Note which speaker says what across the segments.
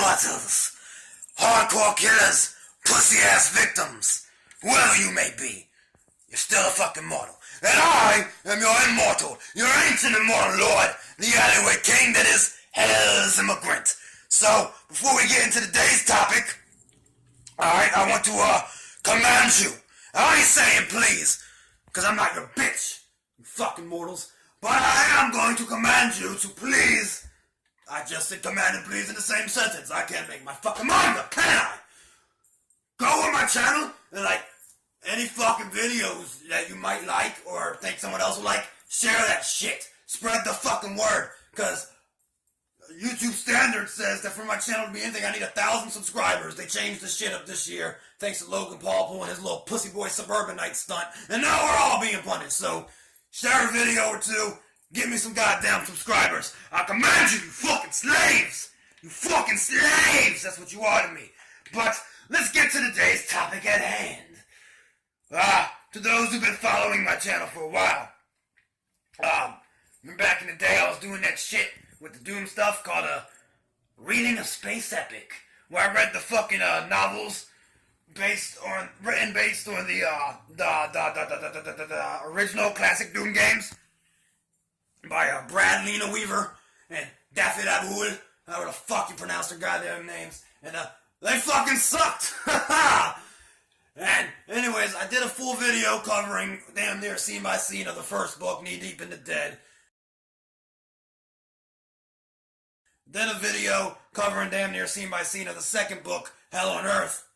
Speaker 1: immortals, hardcore killers, pussy-ass victims, whoever you may be, you're still a fucking mortal. And I am your immortal, your ancient immortal lord, the alleyway king that is hell's immigrant. So, before we get into today's topic, alright, I want to, command you. I ain't saying please, because I'm not your bitch, you fucking mortals. But I am going to command you to please. I just said command and please in the same sentence. I can't make my fucking mind up, can I? Go on my channel and like any fucking videos that you might like or think someone else will like, share that shit. Spread the fucking word. Because YouTube standard says that for my channel to be anything, I need 1,000 subscribers. They changed the shit up this year thanks to Logan Paul pulling his little pussy boy suburbanite stunt. And now we're all being punished. So share a video or two. Give me some goddamn subscribers. I command you, you fucking slaves. You fucking slaves. That's what you are to me. But let's get to today's topic at hand. To those who've been following my channel for a while. Back in the day, I was doing that shit with the Doom stuff called reading a space epic, where I read the fucking novels written based on the original classic Doom games by Brad Lena Weaver and Daphne Abul, however the fuck you pronounce their goddamn names, and they fucking sucked. And anyways, I did a full video covering damn near scene by scene of the first book, Knee Deep in the Dead. Then a video covering damn near scene by scene of the second book, Hell on Earth.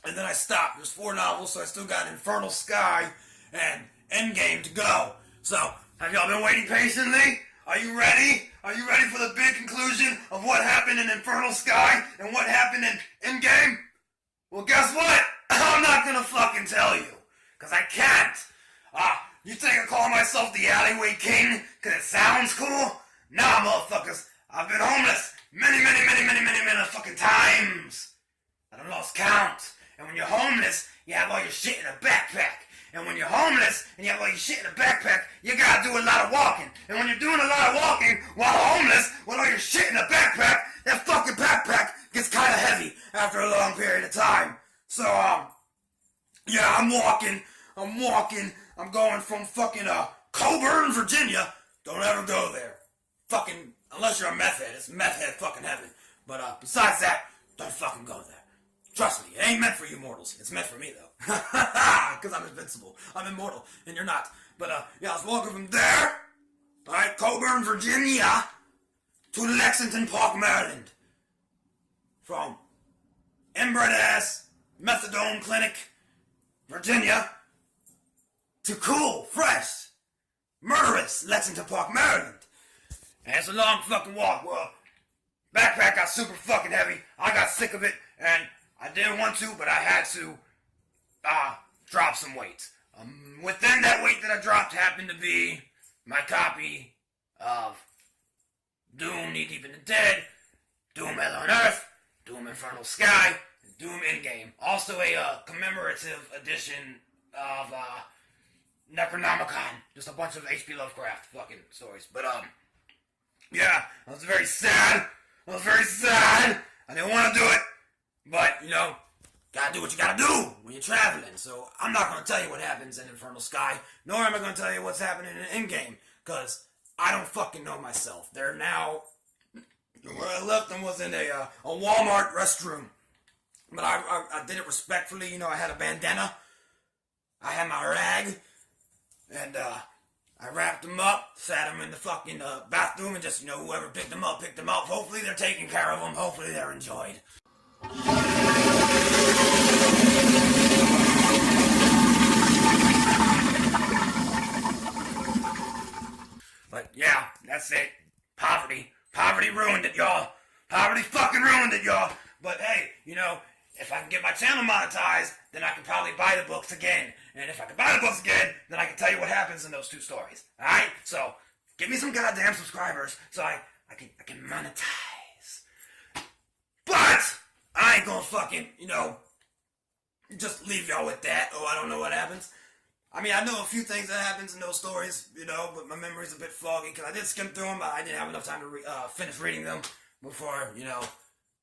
Speaker 1: And then I stopped. There's 4 novels, so I still got Infernal Sky and Endgame to go. So, have y'all been waiting patiently? Are you ready? Are you ready for the big conclusion of what happened in Infernal Sky and what happened in Endgame? Well, guess what? I'm not gonna fucking tell you. Cause I can't. You think I call myself the Alleyway King cause it sounds cool? Nah, motherfuckers. I've been homeless many fucking times. I done lost count. And when you're homeless, you have all your shit in a backpack. And when you're homeless and you have all your shit in a backpack, you gotta do a lot of walking. And when you're doing a lot of walking while homeless with all your shit in a backpack, that fucking backpack gets kinda heavy after a long period of time. So, yeah, I'm walking. I'm going from fucking, Coburn, Virginia. Don't ever go there. Fucking, unless you're a meth head. It's meth head fucking heaven. But, besides that, don't fucking go there. Trust me, it ain't meant for you mortals. It's meant for me, though. Because I'm invincible. I'm immortal, and you're not. But, yeah, I was walking from there, alright, Coburn, Virginia, to Lexington Park, Maryland. From inbred-ass methadone clinic, Virginia, to cool, fresh, murderous Lexington Park, Maryland. And it's a long fucking walk. Well, backpack got super fucking heavy. I got sick of it, and I didn't want to, but I had to drop some weight. Within that weight that I dropped happened to be my copy of Doom Knee Deep in the Dead, Doom Hell on Earth, Doom Infernal Sky, and Doom Endgame. Also a commemorative edition of Necronomicon. Just a bunch of H.P. Lovecraft fucking stories. But yeah, I was very sad. I didn't want to do it. But, you know, gotta do what you gotta do when you're traveling. So, I'm not gonna tell you what happens in Infernal Sky, nor am I gonna tell you what's happening in Endgame, because I don't fucking know myself. They're now, where I left them was in a Walmart restroom. But I did it respectfully, you know, I had a bandana, I had my rag, and I wrapped them up, sat them in the fucking bathroom, and just, you know, whoever picked them up. Hopefully they're taking care of them, hopefully they're enjoyed. But yeah, that's it. Poverty ruined it, y'all. Poverty fucking ruined it, y'all. But hey, you know, if I can get my channel monetized, then I can probably buy the books again. And if I can buy the books again, then I can tell you what happens in those 2 stories. Alright? So, give me some goddamn subscribers so I can monetize. But I ain't gonna fucking, you know, just leave y'all with that. Oh, I don't know what happens. I mean, I know a few things that happens in those stories, you know, but my memory's a bit foggy because I did skim through them, but I didn't have enough time to finish reading them before, you know,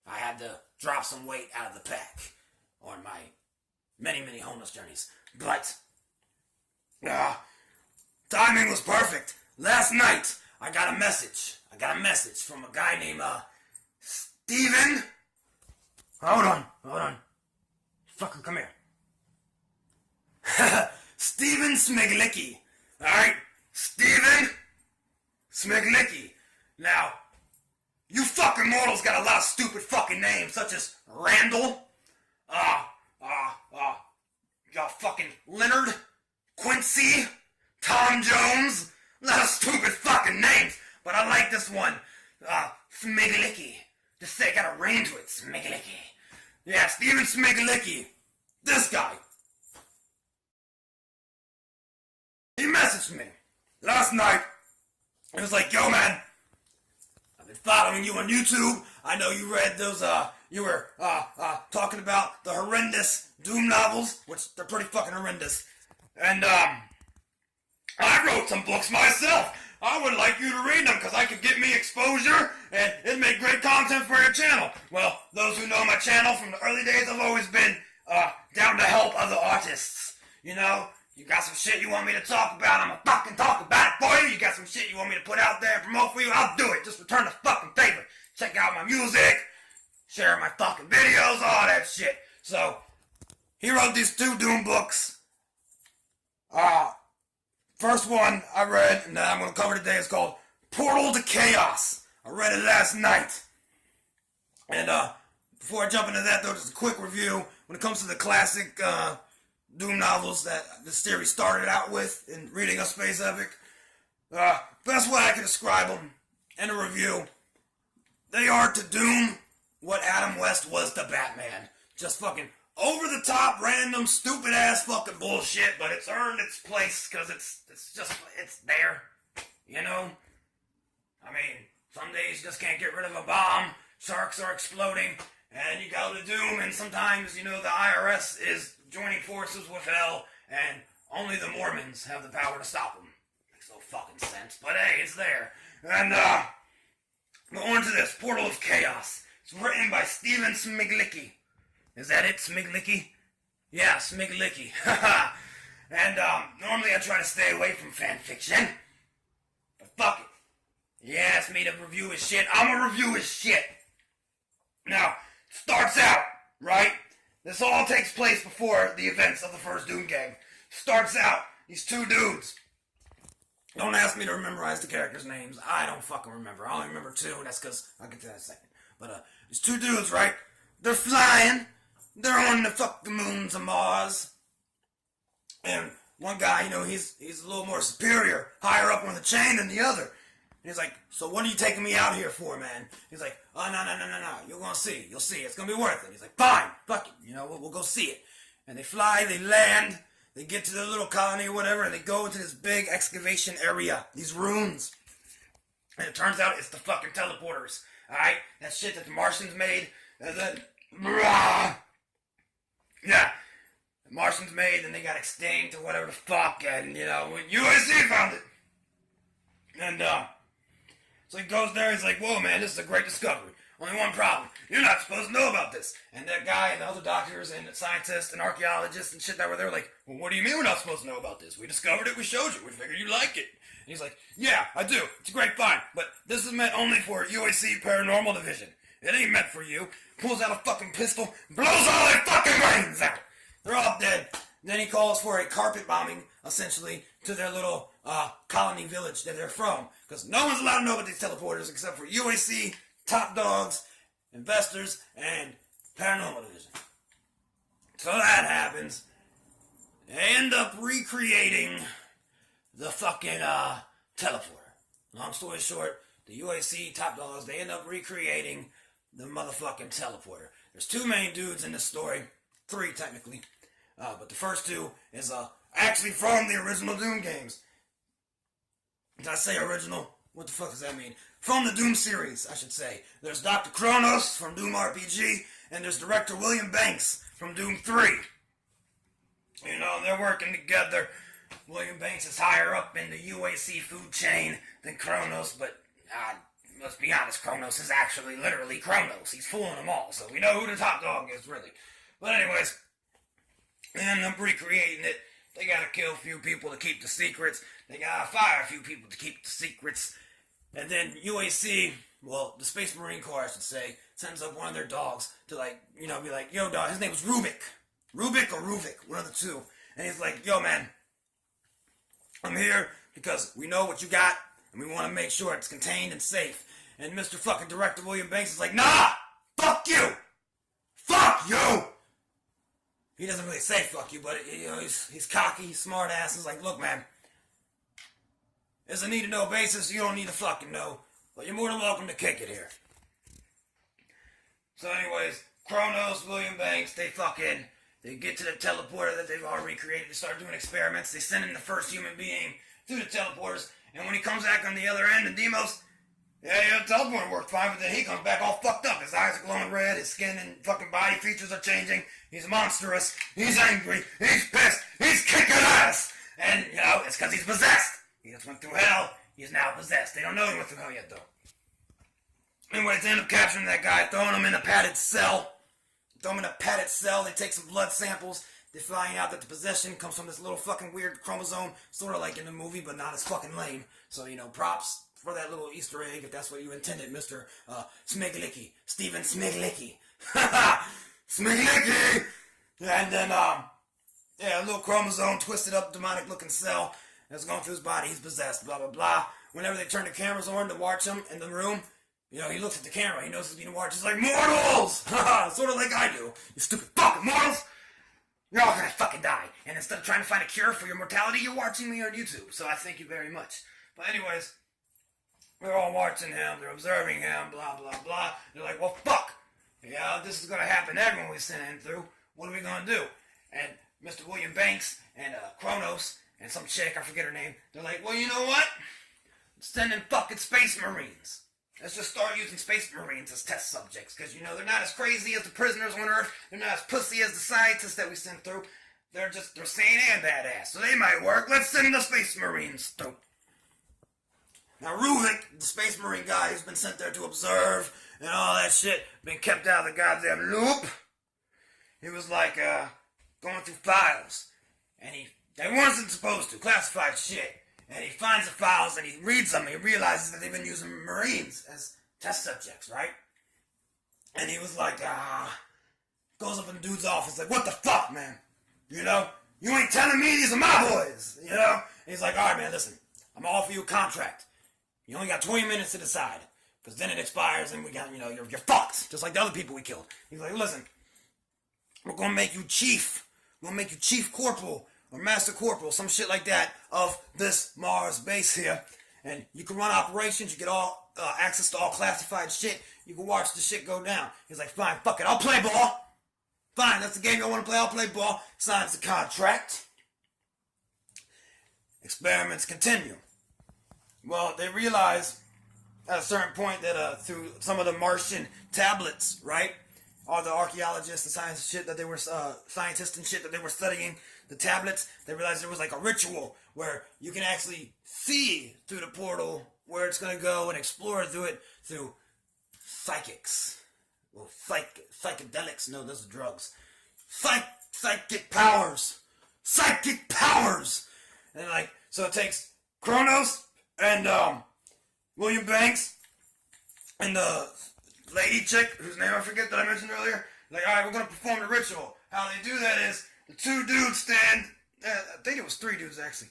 Speaker 1: I had to drop some weight out of the pack on my many, many homeless journeys. But, timing was perfect. Last night, I got a message. From a guy named, Steven. Hold on. Fucker, come here. STEVEN SMIGLICKI. Alright? STEVEN SMIGLICKI. Now, you fucking mortals got a lot of stupid fucking names, such as Randall, fucking Leonard, Quincy, Tom Jones. A lot of stupid fucking names, but I like this one. Smiglicki. Just say, got a ring to it, Smiglicki. Yeah, STEVEN SMIGLICKI. This guy. He messaged me last night. He was like, yo man, I've been following you on YouTube. I know you read those, you were, talking about the horrendous Doom novels, which they're pretty fucking horrendous. And, I wrote some books myself. I would like you to read them because I could get me exposure and it'd make great content for your channel. Well, those who know my channel from the early days, I've always been, down to help other artists. You know? You got some shit you want me to talk about, I'ma fucking talk about it for you. You got some shit you want me to put out there and promote for you, I'll do it. Just return the fucking favor. Check out my music, share my fucking videos, all that shit. So, he wrote these 2 Doom books. First one I read, and that I'm going to cover today, is called Portal to Chaos. I read it last night. And, before I jump into that, though, just a quick review. When it comes to the classic, Doom novels that the series started out with in reading a space epic. Best way I can describe them in a review. They are to Doom what Adam West was to Batman. Just fucking over the top, random, stupid ass fucking bullshit, but it's earned its place because it's there. You know? I mean, some days you just can't get rid of a bomb, sharks are exploding, and you go to Doom, and sometimes, you know, the IRS is joining forces with hell, and only the Mormons have the power to stop them. Makes no fucking sense, but hey, it's there. And, go on to this, Portal of Chaos. It's written by STEVEN SMIGLICKI. Is that it, Smiglicki? Yeah, Smiglicki. And, normally I try to stay away from fan fiction, but fuck it. He asked me to review his shit, I'ma review his shit. Now, starts out, right? This all takes place before the events of the first Doom game. Starts out, these 2 dudes. Don't ask me to memorize the characters' names. I don't fucking remember. I only remember 2, and that's because I'll get to that in a second. But, these 2 dudes, right? They're flying. They're on the fucking moons of Mars. And one guy, you know, he's a little more superior, higher up on the chain than the other. And he's like, so what are you taking me out here for, man? He's like, oh, no. You're gonna see. You'll see. It's gonna be worth it. He's like, fine. Fuck it. You know, we'll go see it. And they fly, they land, they get to their little colony or whatever, and they go into this big excavation area. These ruins. And it turns out it's the fucking teleporters. Alright? That shit that the Martians made. And then, yeah. The Martians made, and they got extinct or whatever the fuck. And, you know, when USC found it. And, so he goes there, he's like, whoa, man, this is a great discovery. Only one problem. You're not supposed to know about this. And that guy and the other doctors and the scientists and archaeologists and shit that were there were like, well, what do you mean we're not supposed to know about this? We discovered it, we showed you, we figured you'd like it. And he's like, yeah, I do. It's a great find. But this is meant only for UAC Paranormal Division. It ain't meant for you. Pulls out a fucking pistol, blows all their fucking brains out. They're all dead. Then he calls for a carpet bombing, essentially, to their little colony village that they're from. Because no one's allowed to know about these teleporters except for UAC, top dogs, investors, and Paranormal Division. So that happens. They end up recreating the fucking teleporter. Long story short, the UAC top dogs, they end up recreating the motherfucking teleporter. There's 2 main dudes in this story. 3, technically. But the first 2 is actually from the original Doom games. Did I say original? What the fuck does that mean? From the Doom series, I should say. There's Dr. Kronos from Doom RPG, and there's director William Banks from Doom 3. You know, they're working together. William Banks is higher up in the UAC food chain than Kronos, but let's be honest, Kronos is actually literally Kronos. He's fooling them all, so we know who the top dog is, really. But anyways, they end up recreating it. They gotta kill a few people to keep the secrets. They gotta fire a few people to keep the secrets. And then UAC, well, the Space Marine Corps, I should say, sends up one of their dogs to, like, you know, be like, yo, dog, his name was Rubik. Rubik or Ruvik, one of the two. And he's like, yo, man, I'm here because we know what you got, and we want to make sure it's contained and safe. And Mr. fucking Director William Banks is like, nah, fuck you! Fuck you! He doesn't really say fuck you, but you know, he's cocky, he's smart ass. He's like, look, man, it's a need-to-know basis. You don't need to fucking know, but you're more than welcome to kick it here. So anyways, Kronos, William Banks, they get to the teleporter that they've already created. They start doing experiments. They send in the first human being through the teleporters, and when he comes back on the other end, the Demos, the teleporter worked fine, but then he comes back all fucked up. His eyes are glowing red, his skin and fucking body features are changing. He's monstrous, he's angry, he's pissed, he's kicking ass! And, you know, it's because he's possessed. He just went through hell, he's now possessed. They don't know he went through hell yet, though. Anyways, they end up capturing that guy, throwing him in a padded cell. They take some blood samples. They find out that the possession comes from this little fucking weird chromosome, sort of like in the movie, but not as fucking lame. So, you know, props for that little Easter egg, if that's what you intended, Mr. Smiglicki. STEVEN Smiglicki. Smiglicki! And then, a little chromosome, twisted up, demonic looking cell that's going through his body. He's possessed, blah, blah, blah. Whenever they turn the cameras on to watch him in the room, you know, he looks at the camera, he knows he's being watched. He's like, mortals! Sort of like I do. You stupid fucking mortals! You're all gonna fucking die. And instead of trying to find a cure for your mortality, you're watching me on YouTube. So I thank you very much. But anyways, we're all watching him, they're observing him, blah, blah, blah. They're like, well, fuck! Yeah, this is gonna happen to everyone we send him through. What are we gonna do? And Mr. William Banks and Kronos and some chick, I forget her name, they're like, well, you know what? Send in fucking Space Marines. Let's just start using Space Marines as test subjects, because, you know, they're not as crazy as the prisoners on Earth, they're not as pussy as the scientists that we sent through, they're sane and badass, so they might work. Let's send the Space Marines through. Now, Ruvik, the Space Marine guy who's been sent there to observe and all that shit, been kept out of the goddamn loop, he was like, going through files, and they wasn't supposed to, classified shit. And he finds the files and he reads them and he realizes that they've been using Marines as test subjects, right? And he was like, goes up in the dude's office like, what the fuck, man? You know? You ain't telling me these are my boys, you know? And he's like, alright, man, listen, I'm gonna offer you a contract. You only got 20 minutes to decide. Because then it expires and we got, you know, you're fucked. Just like the other people we killed. He's like, listen, we're gonna make you chief. We're gonna make you chief corporal or master corporal, some shit like that, of this Mars base here. And you can run operations, you get all access to all classified shit, you can watch the shit go down. He's like, fine, fuck it, I'll play ball. Fine, that's the game I want to play, I'll play ball. Signs the contract. Experiments continue. Well, they realize at a certain point that through some of the Martian tablets, right? All the archaeologists and scientists and shit that they were studying, the tablets, they realized there was like a ritual where you can actually see through the portal where it's going to go and explore through it through psychics. Well, psychedelics, no, those are drugs. Psychic powers. Psychic powers! And like, so it takes Kronos and William Banks and the lady chick, whose name I forget that I mentioned earlier. Like, alright, we're going to perform the ritual. How they do that is, the two dudes stand, I think it was three dudes actually.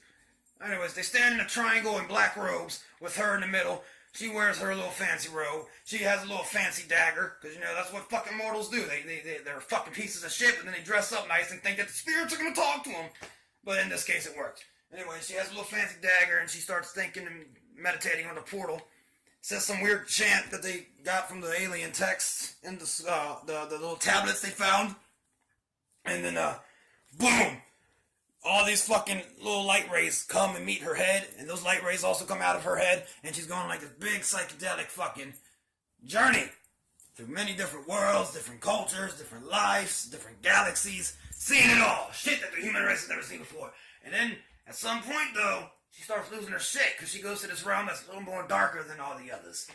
Speaker 1: Anyways, they stand in a triangle in black robes with her in the middle. She wears her little fancy robe. She has a little fancy dagger, because, you know, that's what fucking mortals do. They're fucking pieces of shit, but then they dress up nice and think that the spirits are going to talk to them. But in this case, it worked. Anyway, she has a little fancy dagger, and she starts thinking and meditating on the portal. Says some weird chant that they got from the alien texts in the little tablets they found. And then, boom! All these fucking little light rays come and meet her head, and those light rays also come out of her head, and she's going on like this big psychedelic fucking journey through many different worlds, different cultures, different lives, different galaxies, seeing it all. Shit that the human race has never seen before. And then, At some point, though, she starts losing her shit because she goes to this realm that's a little more darker than all the others.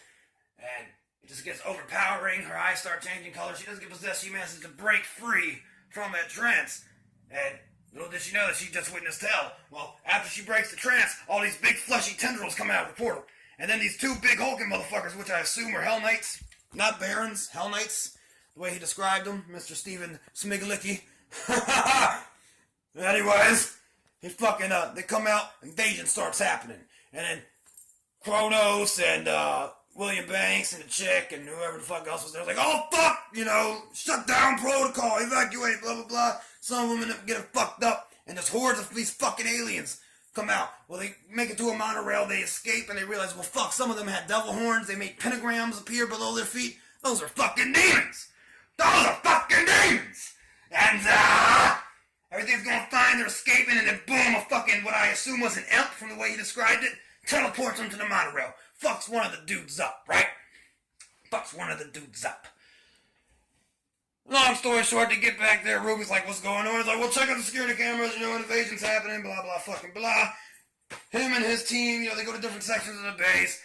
Speaker 1: And it just gets overpowering. Her eyes start changing color. She doesn't get possessed. She manages to break free from that trance. And little did she know that she just witnessed hell. Well, after she breaks the trance, all these big fleshy tendrils come out of the portal. And then these two big hulking motherfuckers, which I assume are Hell Knights. Not Barons, Hell Knights. The way he described them, Mr. STEVEN SMIGLICKI. Anyways, they come out, invasion starts happening. And then Kronos and William Banks and the chick and whoever the fuck else was there was like, oh fuck, shut down protocol, evacuate, blah blah blah. Some of them end up getting fucked up, and there's hordes of these fucking aliens come out. Well, they make it to a monorail, they escape, and they realize, well fuck, some of them had devil horns, they made pentagrams appear below their feet. Those are fucking demons! Those are fucking demons! And everything's going fine, they're escaping, and then boom, a fucking, what I assume was an imp from the way he described it, teleports them to the monorail. Fucks one of the dudes up, right? Fucks one of the dudes up. Long story short, they get back there, Ruby's like, what's going on? He's like, well, check out the security cameras, invasion's happening, blah, blah, fucking blah. Him and his team, they go to different sections of the base.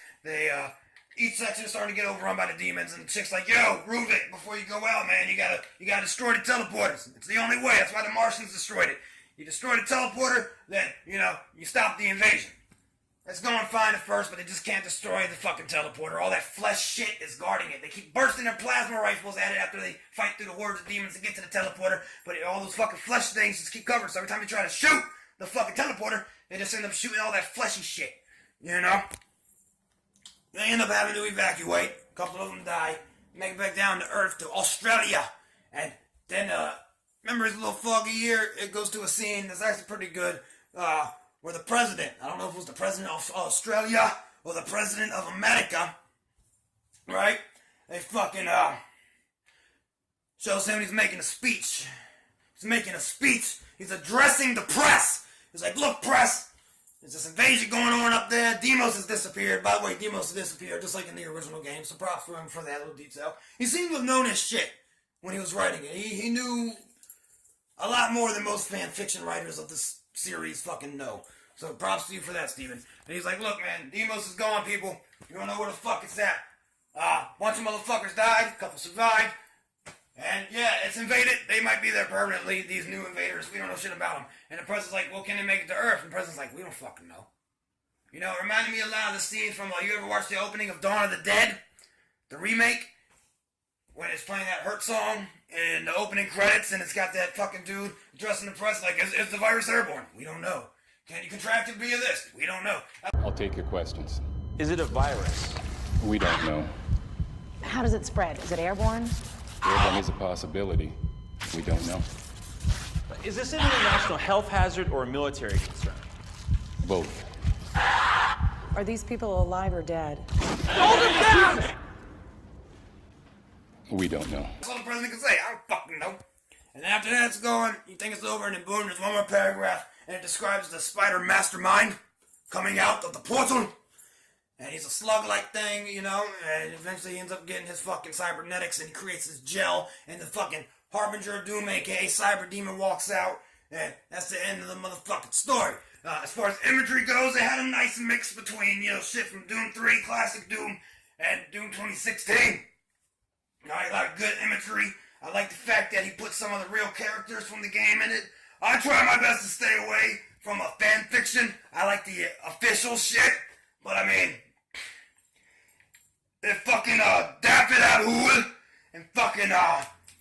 Speaker 1: Each section is starting to get overrun by the demons, and the chick's like, yo, Rubik, before you go out, man, you gotta destroy the teleporters. It's the only way, that's why the Martians destroyed it. You destroy the teleporter, then, you stop the invasion. It's going fine at first, but they just can't destroy the fucking teleporter. All that flesh shit is guarding it. They keep bursting their plasma rifles at it after they fight through the hordes of demons to get to the teleporter, but all those fucking flesh things just keep covered, so every time they try to shoot the fucking teleporter, they just end up shooting all that fleshy shit, They end up having to evacuate. A couple of them die. Make it back down to Earth, to Australia. And then, remember his little foggy year? It goes to a scene that's actually pretty good, where the president, I don't know if it was the president of Australia or the president of America, right? They fucking, shows him he's making a speech. He's making a speech. He's addressing the press. He's like, look, press, there's this invasion going on up there. Deimos has disappeared. By the way, Deimos has disappeared, just like in the original game, so props for him for that little detail. He seemed to have known his shit when he was writing it. He knew a lot more than most fan fiction writers of this series fucking know. So props to you for that, Steven. And he's like, look, man, Deimos is gone, people. You don't know where the fuck it's at. Bunch of motherfuckers died, a couple survived. And yeah, it's invaded. They might be there permanently, these new invaders. We don't know shit about them. And the president's like, well, can they make it to Earth? And the president's like, we don't fucking know. It reminded me a lot of the scenes from, you ever watched the opening of Dawn of the Dead? The remake? When it's playing that Hurt song in the opening credits, and it's got that fucking dude addressing the press like, is the virus airborne? We don't know. Can you contract it via this? We don't know.
Speaker 2: I'll take your questions.
Speaker 3: Is it a virus?
Speaker 2: We don't know.
Speaker 4: How does it spread? Is it airborne?
Speaker 2: Airborne is a possibility. We don't know.
Speaker 3: Is this an international health hazard or a military concern?
Speaker 2: Both.
Speaker 4: Are these people alive or dead?
Speaker 3: Hold them down!
Speaker 2: We don't know.
Speaker 1: That's all the president can say. I don't fucking know. And after that's going, you think it's over, and then boom, there's one more paragraph, and it describes the spider mastermind coming out of the portal. And he's a slug-like thing, and eventually he ends up getting his fucking cybernetics, and he creates his gel, and the fucking Harbinger of Doom, aka Cyber Demon, walks out, and that's the end of the motherfucking story. As far as imagery goes, they had a nice mix between, shit from Doom 3, Classic Doom, and Doom 2016. I like good imagery. I like the fact that he put some of the real characters from the game in it. I try my best to stay away from a fan fiction. I like the official shit, but if fucking Daffy Abdul and fucking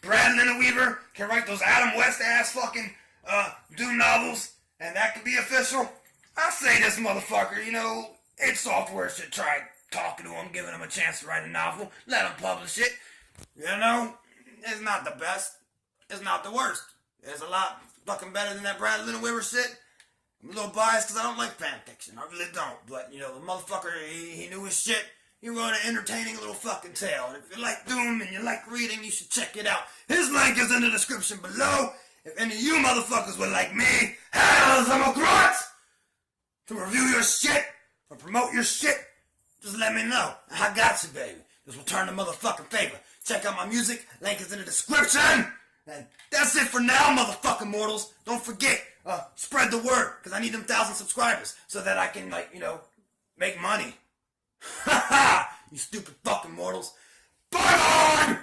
Speaker 1: Brad Weaver can write those Adam West ass fucking Doom novels, and that could be official, I say this motherfucker, id Software should try talking to him, giving him a chance to write a novel, let him publish it. It's not the best. It's not the worst. It's a lot fucking better than that Brad Weaver shit. I'm a little biased because I don't like fan fiction. I really don't. But, the motherfucker, he knew his shit. He wrote an entertaining little fucking tale. And if you like Doom and you like reading, you should check it out. His link is in the description below. If any of you motherfuckers would like me, as a Democrat, to review your shit or promote your shit, just let me know. I got you, baby. Just return the motherfucking favor. Check out my music. Link is in the description. And that's it for now, motherfucking mortals. Don't forget, spread the word, because I need them 1,000 subscribers so that I can, make money. Ha ha! You stupid fucking mortals. Bye-bye!